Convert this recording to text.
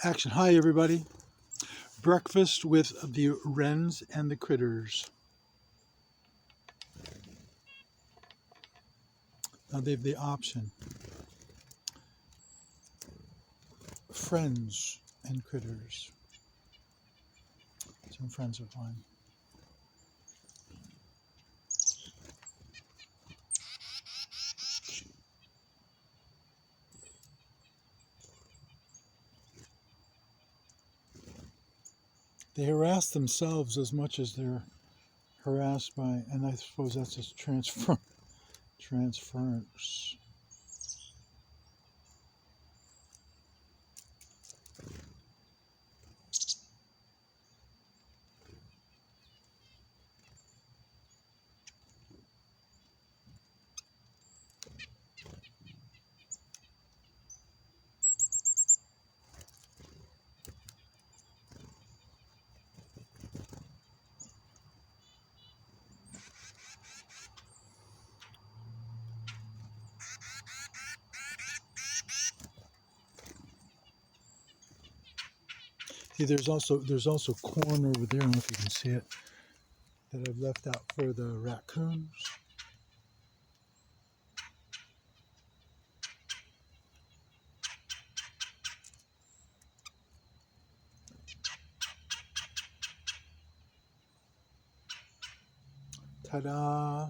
Action. Hi, everybody. Breakfast with the wrens and the critters. Now they have the option. Friends and critters. Some friends are fine. They harass themselves as much as they're harassed by, and I suppose that's just transference. See, there's also corn over there. I don't know if you can see it, that I've left out for the raccoons. Ta-da!